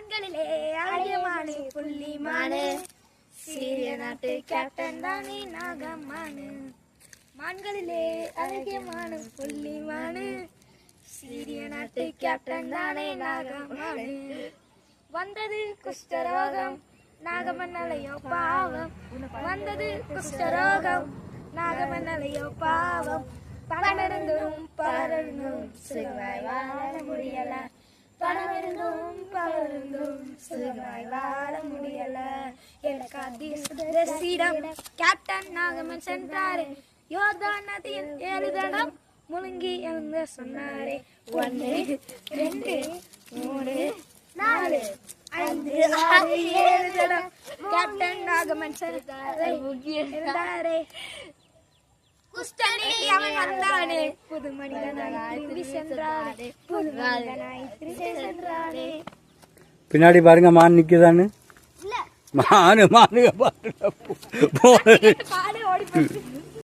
மான்களிலே அழகியமானு புள்ளிமானு சீரிய நாட்டு கேப்டன் தானே நாகம்மானு மான்களிலே அழகியமானு புள்ளிமானு சீரிய நாட்டு கேப்டன் தானே நாகம்மானு வந்தது குஷ்டரோகம் நாகமன்னலையோ பாவம் வந்தது குஷ்டரோகம் நாகமன்னலையோ பாவம் பணமிருந்தும் பலருந்தும் சுகமாய் வாழ முடியல பணமிருந்தும் பலருந்தும் சுகமாய் வாழ முடியல எனக்கு அதிர்ஷ்டம் கேப்டன் நாகமன் சென்றாரே யோர்தான் நதியில் 7 தடம் முழுங்கி எழுந்து சொன்னாரே 1 2 3 4 5 6 7 தடம் கேப்டன் நாகமன் சென்றாரே குஷ்டனே அவன் வந்தானே புது மனிதனாய் திரும்பி சென்றானே புது மனிதனாய் திரும்பி சென்றானே பின்னாடி பாருங்க மான் நிக்குதான்னு இல்ல மானு பாருங்க பாடு ஓடி போச்சு